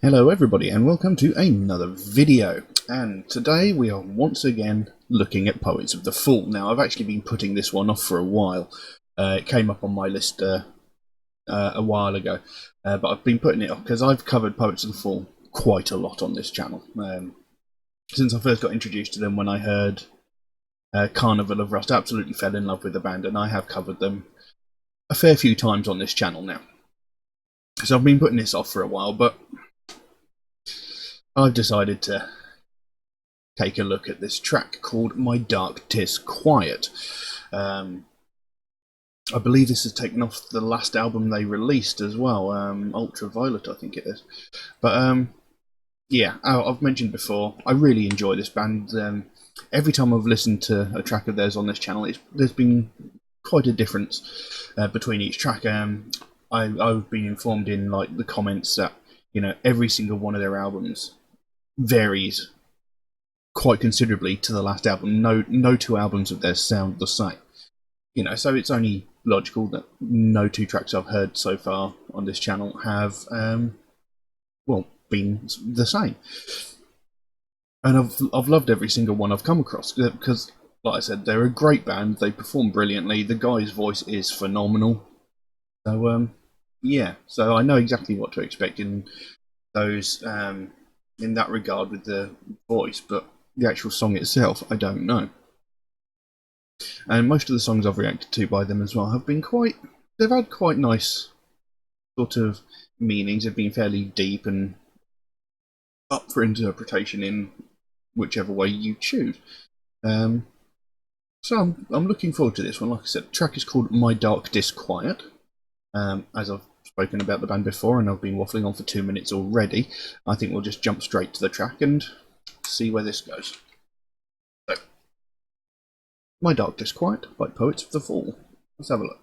Hello everybody and welcome to another video, and today we are once again looking at Poets of the Fall. Now I've actually been putting this one off for a while. It came up on my list a while ago, but I've been putting it off because I've covered Poets of the Fall quite a lot on this channel. Since I first got introduced to them when I heard Carnival of Rust, I absolutely fell in love with the band, and I have covered them a fair few times on this channel now. So I've been putting this off for a while, but I've decided to take a look at this track called My Dark Disquiet. I believe this is taken off the last album they released as well, Ultraviolet I think it is. But yeah, I've mentioned before, I really enjoy this band. Every time I've listened to a track of theirs on this channel, there's been quite a difference between each track. I've been informed in like the comments that, you know, every single one of their albums varies quite considerably to the last album. No two albums of theirs sound the same. You know, so it's only logical that no two tracks I've heard so far on this channel have, well, been the same. And I've loved every single one I've come across because, like I said, they're a great band. They perform brilliantly. The guy's voice is phenomenal. So yeah, so I know exactly what to expect in those. In that regard with the voice, but the actual song itself, I don't know. And most of the songs I've reacted to by them as well have been they've had quite nice sort of meanings. They've been fairly deep and up for interpretation in whichever way you choose. So I'm looking forward to this one. Like I said, the track is called My Dark Disquiet. As I've spoken about the band before, and I've been waffling on for 2 minutes already, I think we'll just jump straight to the track and see where this goes. So, My Dark Disquiet by Poets of the Fall. Let's have a look.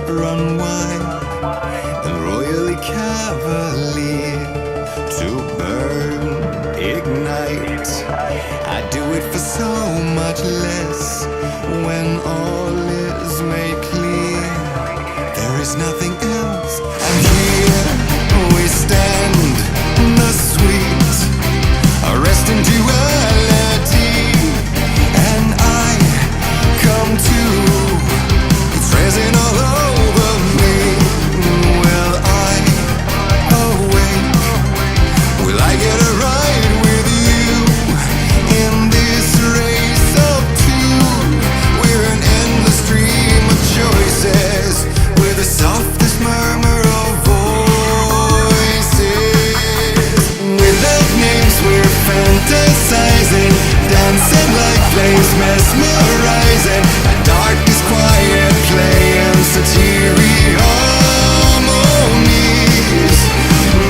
Run wild and royally cavalier to burn, ignite. I do it for so much less when all is made clear. There is nothing else, and here we stand, the sweet arrest in duality, and I come to, it's resin all over me. Will I awake? Will I get a ride with you in this race of two? We're an endless stream of choices with the softest murmur of voices. With love names we're fantasizing, dancing like flames, mesmerizing. A dark disquiet playing satiric harmonies,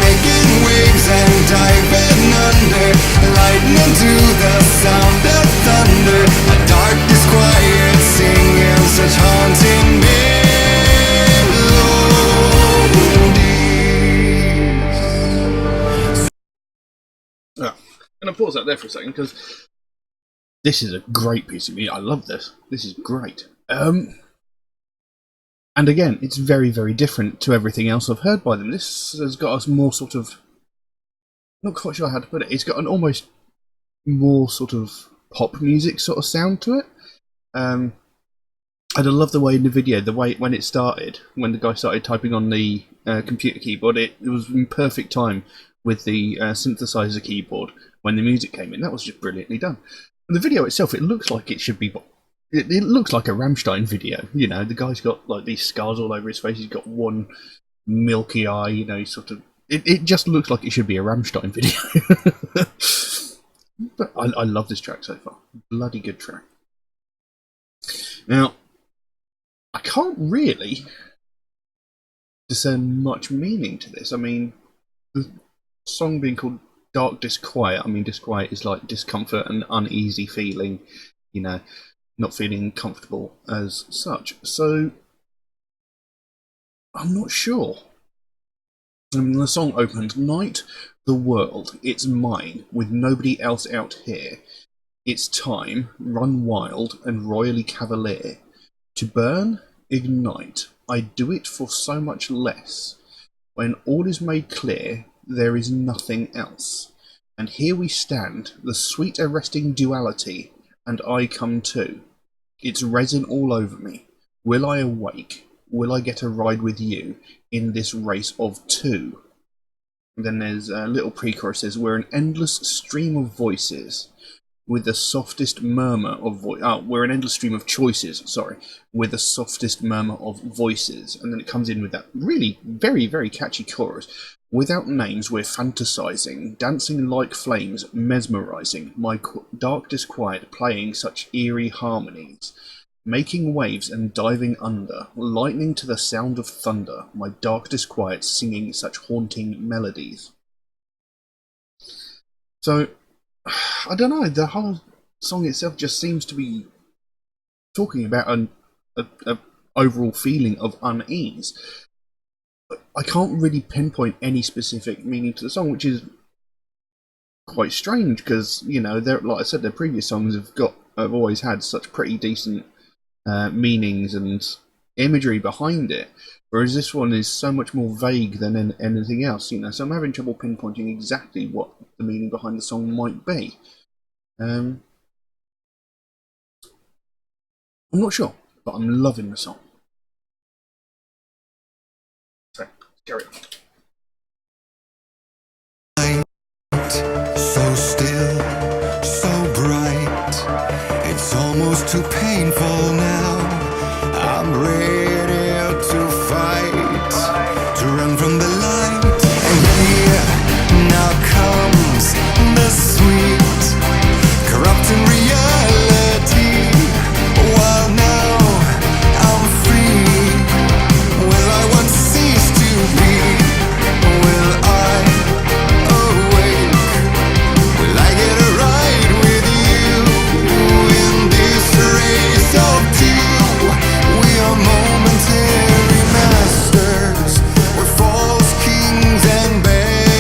making waves and diving under, lightning to the sound of thunder. A dark disquiet singing such haunting melodies. I'm going to pause that there for a second because this is a great piece of music. I love this. This is great. And again, it's very, very different to everything else I've heard by them. This has got a more sort of, not quite sure how to put it, it's got an almost more sort of pop music sort of sound to it. And I love the way in the video, the way when it started, when the guy started typing on the computer keyboard, it was in perfect time with the synthesizer keyboard when the music came in. That was just brilliantly done. And the video itself, it looks like it should be it looks like a Rammstein video. You know, the guy's got like these scars all over his face. He's got one milky eye. You know, sort of. It just looks like it should be a Rammstein video. But I love this track so far. Bloody good track. Now, I can't really discern much meaning to this. I mean, the song being called Dark Disquiet, I mean, disquiet is like discomfort and uneasy feeling, you know, not feeling comfortable as such. So, I'm not sure. I mean, the song opens, Night, the world, it's mine, with nobody else out here. It's time, run wild and royally cavalier. To burn, ignite, I do it for so much less. When all is made clear, there is nothing else. And here we stand, the sweet arresting duality, and I come too. It's resin all over me. Will I awake? Will I get a ride with you in this race of two? And then there's a little pre-chorus says, we're an endless stream of voices. With the softest murmur of we're an endless stream of choices, sorry, with the softest murmur of voices. And then it comes in with that really very, very catchy chorus. Without names, we're fantasizing, dancing like flames, mesmerizing, my dark disquiet playing such eerie harmonies. Making waves and diving under, lightning to the sound of thunder, my dark disquiet singing such haunting melodies. So, I don't know, the whole song itself just seems to be talking about an overall feeling of unease. I can't really pinpoint any specific meaning to the song, which is quite strange because, you know, like I said, their previous songs have always had such pretty decent meanings and imagery behind it, whereas this one is so much more vague than anything else, you know, so I'm having trouble pinpointing exactly what the meaning behind the song might be. I'm not sure, but I'm loving the song. So, carry on. So still, so bright, it's almost too painful now. I'm ready to fight, to run from the light. And here now comes the sweet, corrupting reality. While now I'm free, will I once cease to be? Will I awake? Will I get a ride with you in this race of two? We are momentary masters, we're false kings and bastards.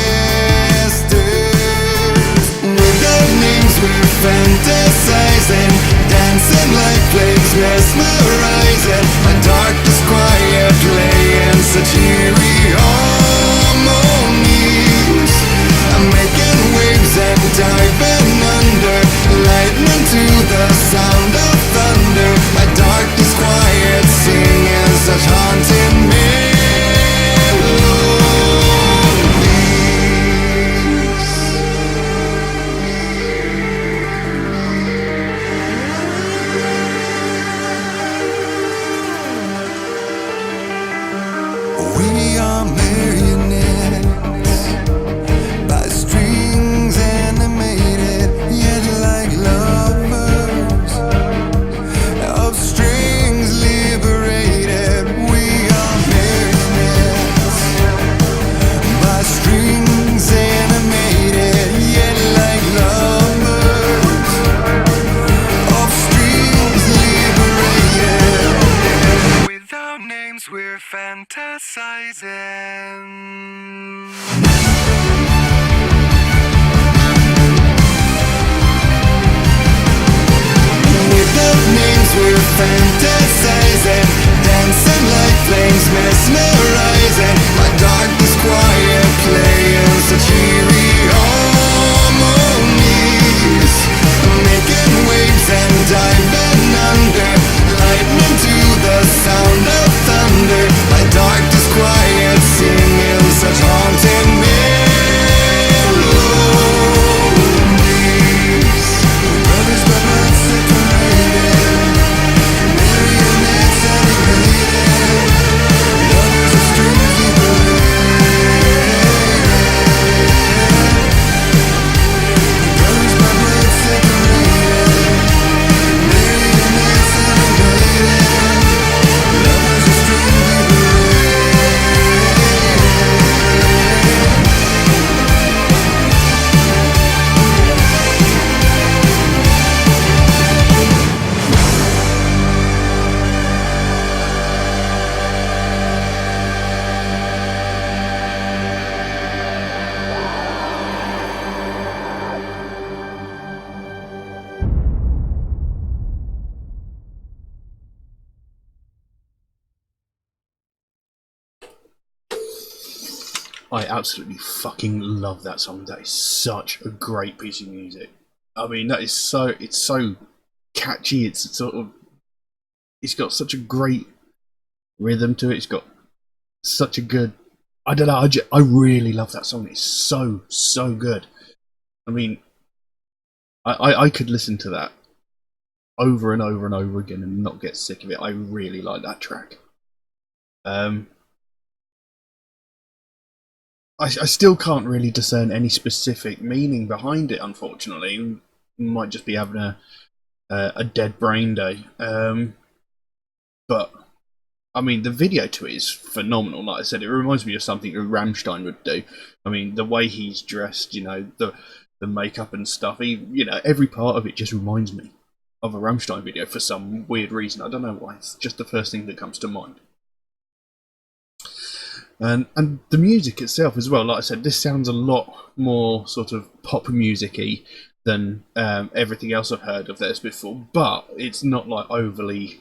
With our names we're fantasizing, dancing like flames, mesmerizing. A dark disquiet playing such eerie harmonies. I'm making waves and diving under, lightning to the sound of thunder. A dark disquiet singing such haunting melodies. We I absolutely fucking love that song. That is such a great piece of music. I mean, that is it's so catchy. It's got such a great rhythm to it. It's got such a good, I don't know, I really love that song. It's so good. I mean, I could listen to that over and over and over again and not get sick of it. I really like that track. I still can't really discern any specific meaning behind it, unfortunately. Might just be having a dead brain day. But I mean, the video to it is phenomenal. Like I said, it reminds me of something that Rammstein would do. I mean, the way he's dressed, the makeup and stuff. Every part of it just reminds me of a Rammstein video for some weird reason. I don't know why. It's just the first thing that comes to mind. And the music itself as well. Like I said, this sounds a lot more sort of pop music-y than everything else I've heard of theirs before. But it's not like overly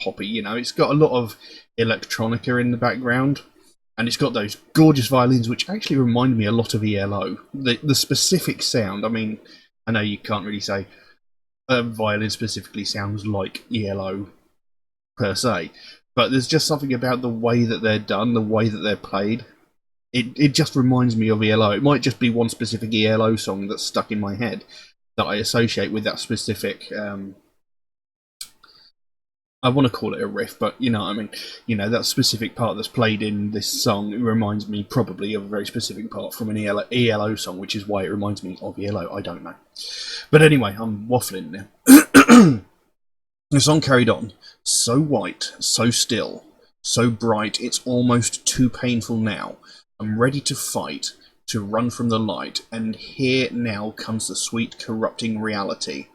poppy. It's got a lot of electronica in the background, and it's got those gorgeous violins, which actually remind me a lot of ELO. The specific sound. I mean, I know you can't really say a violin specifically sounds like ELO per se, but there's just something about the way that they're done, the way that they're played. It just reminds me of ELO. It might just be one specific ELO song that's stuck in my head that I associate with that specific. I want to call it a riff, but you know what I mean. That specific part that's played in this song, it reminds me probably of a very specific part from an ELO song, which is why it reminds me of ELO. I don't know. But anyway, I'm waffling now. The song carried on. So white, so still, so bright, it's almost too painful now. I'm ready to fight, to run from the light, and here now comes the sweet corrupting reality.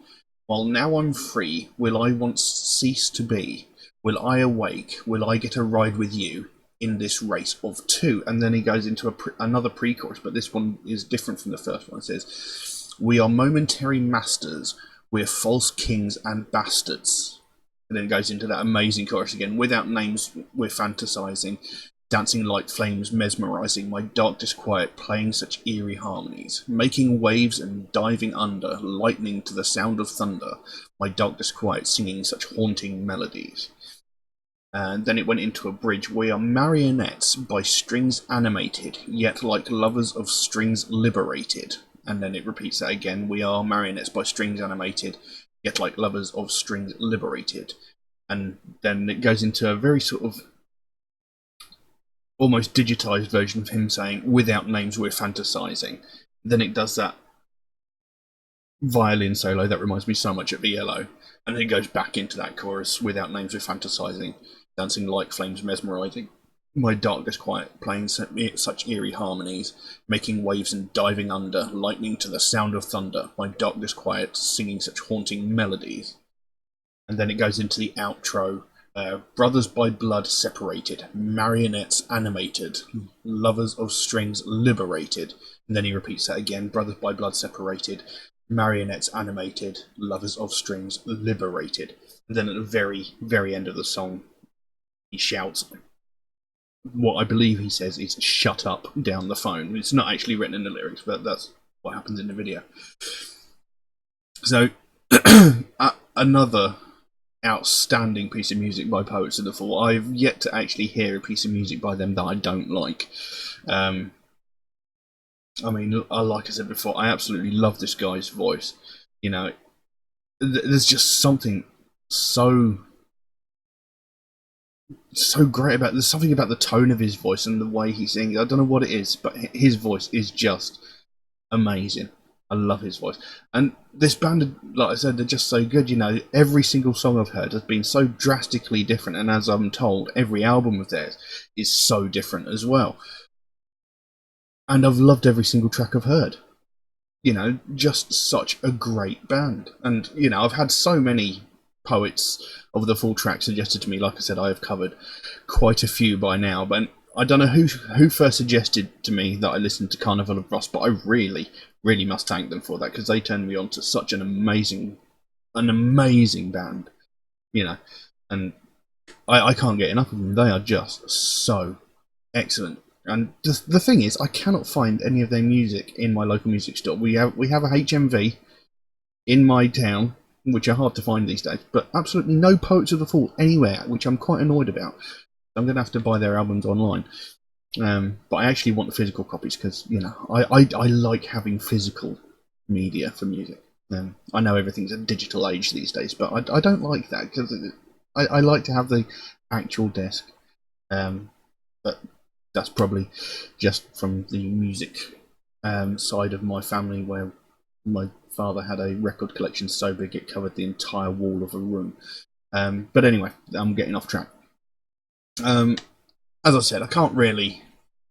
While now I'm free, will I once cease to be? Will I awake? Will I get a ride with you in this race of two? And then he goes into another pre-chorus, but this one is different from the first one. It says, we are momentary masters, we're false kings and bastards. And then it goes into that amazing chorus again. Without names, we're fantasizing, dancing like flames, mesmerizing, my dark disquiet playing such eerie harmonies, making waves and diving under, lightning to the sound of thunder, my dark disquiet singing such haunting melodies. And then it went into a bridge. We are marionettes by strings animated, yet like lovers of strings liberated. And then it repeats that again. We are marionettes by strings animated, yet like lovers of strings liberated. And then it goes into a very sort of almost digitized version of him saying, without names we're fantasizing. Then it does that violin solo that reminds me so much of ELO. And then it goes back into that chorus, without names we're fantasizing, dancing like flames mesmerizing, my dark disquiet playing such eerie harmonies, making waves and diving under, lightning to the sound of thunder, my dark disquiet singing such haunting melodies. And then it goes into the outro. Brothers by blood separated, marionettes animated, lovers of strings liberated. And then he repeats that again. Brothers by blood separated, marionettes animated, lovers of strings liberated. And then at the very, very end of the song, he shouts, what I believe he says is shut up down the phone. It's not actually written in the lyrics, but that's what happens in the video. So, another outstanding piece of music by Poets of the Fall. I've yet to actually hear a piece of music by them that I don't like. I mean, like I said before, I absolutely love this guy's voice. There's just something so great about. There's something about the tone of his voice and the way he sings. I don't know what it is, but his voice is just amazing. I love his voice. And this band, like I said, they're just so good. Every single song I've heard has been so drastically different. And as I'm told, every album of theirs is so different as well. And I've loved every single track I've heard. Just such a great band. And, I've had so many Poets of the Fall tracks suggested to me. Like I said, I have covered quite a few by now. But I don't know who first suggested to me that I listened to Carnival of Rust, but I really must thank them for that, because they turned me on to such an amazing band, and I can't get enough of them. They are just so excellent. And the thing is, I cannot find any of their music in my local music store. We have a HMV in my town, which are hard to find these days, but absolutely no Poets of the Fall anywhere, which I'm quite annoyed about. I'm going to have to buy their albums online. But I actually want the physical copies because, you know, I like having physical media for music. I know everything's a digital age these days, but I don't like that because I like to have the actual disc. But that's probably just from the music side of my family, where my father had a record collection so big it covered the entire wall of a room. But anyway, I'm getting off track. As I said, I can't really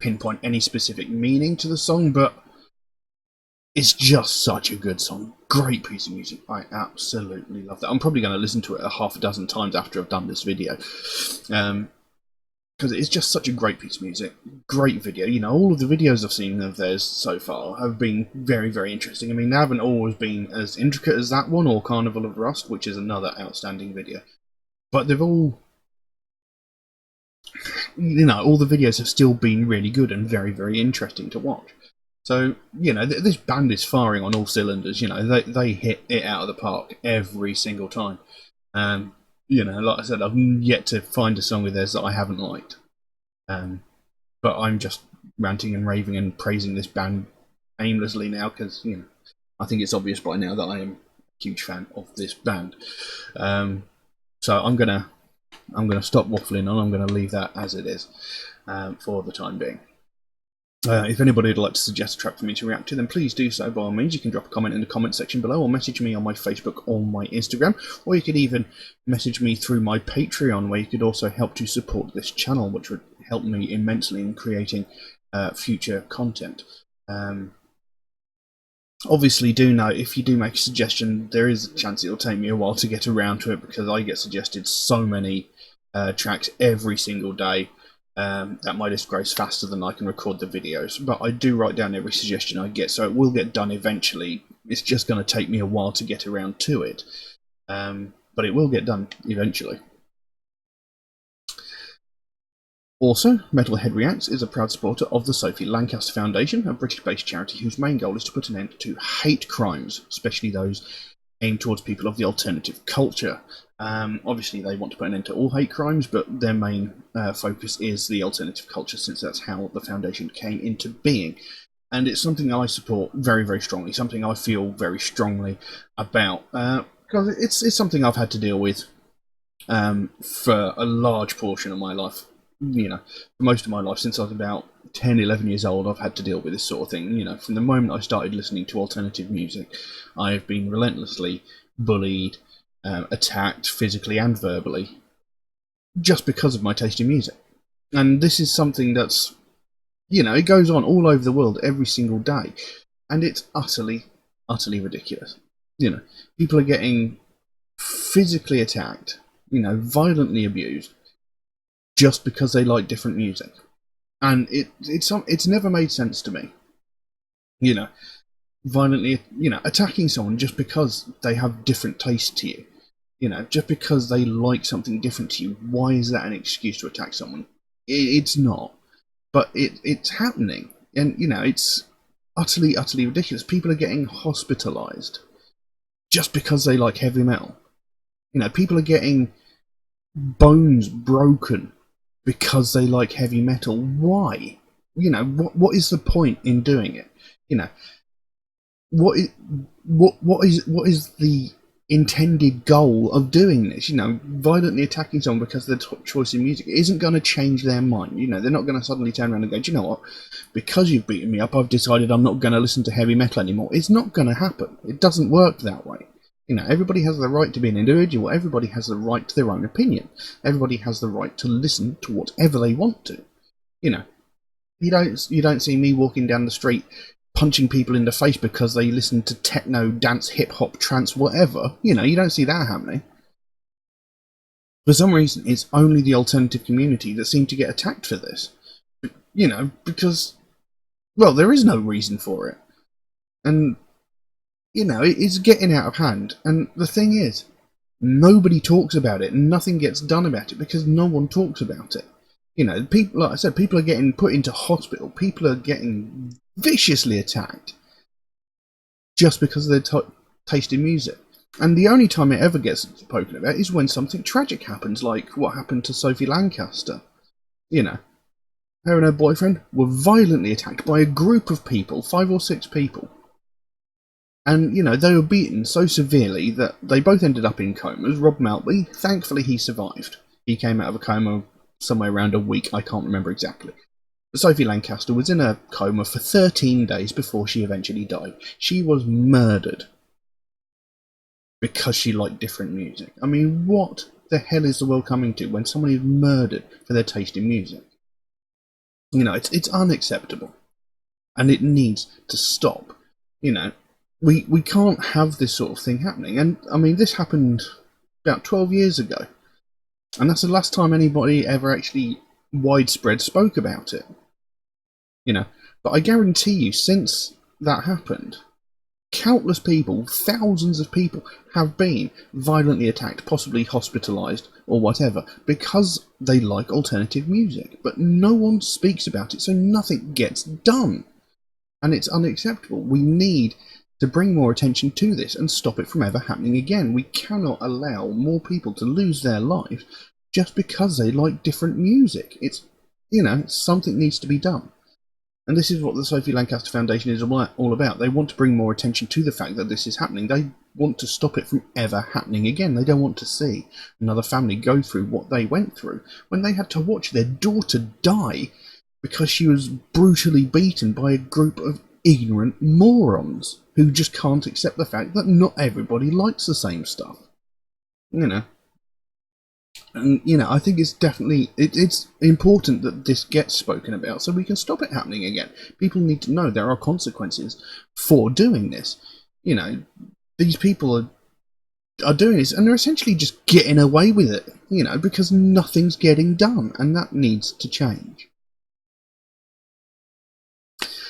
pinpoint any specific meaning to the song, but it's just such a good song. Great piece of music. I absolutely love that. I'm probably going to listen to it a half a dozen times after I've done this video. Because it's just such a great piece of music. Great video. You know, all of the videos I've seen of theirs so far have been very, very interesting. I mean, they haven't always been as intricate as that one or Carnival of Rust, which is another outstanding video. But they've all... You know, all the videos have still been really good and very, very interesting to watch. So, you know, this band is firing on all cylinders. You know, they hit it out of the park every single time. You know, like I said, I've yet to find a song of theirs that I haven't liked. But I'm just ranting and raving and praising this band aimlessly now because, you know, I think it's obvious by now that I am a huge fan of this band. So I'm gonna stop waffling on. I'm gonna leave that as it is for the time being. If anybody would like to suggest a track for me to react to, then please do so by all means. You can drop a comment in the comment section below, or message me on my Facebook or my Instagram, or you could even message me through my Patreon, where you could also help to support this channel, which would help me immensely in creating future content. Obviously, do know, if you do make a suggestion, there is a chance it'll take me a while to get around to it, because I get suggested so many tracks every single day. That my list grows faster than I can record the videos, but I do write down every suggestion I get, so it will get done eventually. It's just going to take me a while to get around to it, but it will get done eventually. Also, Metalhead Reacts is a proud supporter of the Sophie Lancaster Foundation, a British-based charity whose main goal is to put an end to hate crimes, especially those aimed towards people of the alternative culture. Obviously, they want to put an end to all hate crimes, but their main focus is the alternative culture, since that's how the foundation came into being. And it's something I support very, very strongly, something I feel very strongly about, because it's something I've had to deal with for a large portion of my life. You know, for most of my life, since I was about 10, 11 years old, I've had to deal with this sort of thing. You know, from the moment I started listening to alternative music, I have been relentlessly bullied, attacked physically and verbally, just because of my taste in music. And this is something that's, you know, it goes on all over the world every single day, and it's utterly, utterly ridiculous. You know, people are getting physically attacked, you know, violently abused, just because they like different music. And it's never made sense to me. You know, violently, you know, attacking someone just because they have different tastes to you. You know, just because they like something different to you, why is that an excuse to attack someone? It's not. But it's happening. And, you know, it's utterly, utterly ridiculous. People are getting hospitalized just because they like heavy metal. You know, people are getting bones broken because they like heavy metal. Why? You know, what is the point in doing it? You know, what is the intended goal of doing this? You know, violently attacking someone because of their choice in music isn't going to change their mind. You know, they're not going to suddenly turn around and go, do you know what? Because you've beaten me up, I've decided I'm not going to listen to heavy metal anymore. It's not going to happen. It doesn't work that way. You know, everybody has the right to be an individual. Everybody has the right to their own opinion. Everybody has the right to listen to whatever they want to. You know, you don't see me walking down the street punching people in the face because they listen to techno, dance, hip hop, trance, whatever. You know, you don't see that happening. For some reason, it's only the alternative community that seem to get attacked for this. You know, because, well, there is no reason for it. And, you know, it's getting out of hand. And the thing is, nobody talks about it. Nothing gets done about it because no one talks about it. You know, people, like I said, people are getting put into hospital. People are getting viciously attacked just because of their taste in music. And the only time it ever gets spoken about is when something tragic happens, like what happened to Sophie Lancaster. You know, her and her boyfriend were violently attacked by a group of people, 5 or 6 people. And, you know, they were beaten so severely that they both ended up in comas. Rob Maltby, thankfully he survived. He came out of a coma somewhere around a week, I can't remember exactly. But Sophie Lancaster was in a coma for 13 days before she eventually died. She was murdered because she liked different music. I mean, what the hell is the world coming to when somebody is murdered for their taste in music? You know, it's unacceptable. And it needs to stop. You know, we can't have this sort of thing happening. And, I mean, this happened about 12 years ago. And that's the last time anybody ever actually widespread spoke about it. You know, but I guarantee you, since that happened, countless people, thousands of people, have been violently attacked, possibly hospitalised or whatever, because they like alternative music. But no one speaks about it, so nothing gets done. And it's unacceptable. We need to bring more attention to this and stop it from ever happening again. We cannot allow more people to lose their life just because they like different music. It's, you know, something needs to be done. And this is what the Sophie Lancaster Foundation is all about. They want to bring more attention to the fact that this is happening. They want to stop it from ever happening again. They don't want to see another family go through what they went through when they had to watch their daughter die because she was brutally beaten by a group of ignorant morons who just can't accept the fact that not everybody likes the same stuff. You know. And, you know, I think it's definitely, it's important that this gets spoken about so we can stop it happening again. People need to know there are consequences for doing this. You know, these people are doing this and they're essentially just getting away with it, you know, because nothing's getting done, and that needs to change.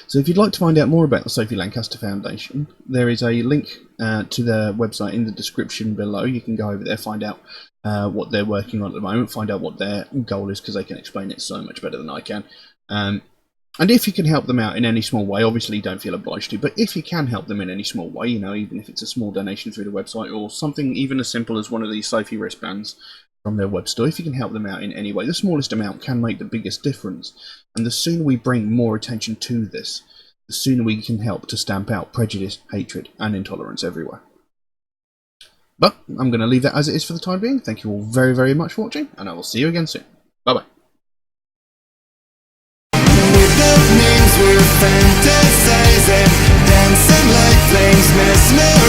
So if you'd like to find out more about the Sophie Lancaster Foundation, there is a link to their website in the description below. You can go over there, find out what they're working on at the moment, find out what their goal is, because they can explain it so much better than I can. And if you can help them out in any small way, obviously don't feel obliged to, but if you can help them in any small way, you know, even if it's a small donation through the website or something even as simple as one of these Sophie wristbands from their web store, if you can help them out in any way, the smallest amount can make the biggest difference. And the sooner we bring more attention to this, the sooner we can help to stamp out prejudice, hatred, and intolerance everywhere. But I'm going to leave that as it is for the time being. Thank you all very, very much for watching, and I will see you again soon. Bye-bye. Without names we're fantasizing, dancing like flames, mesmerizing.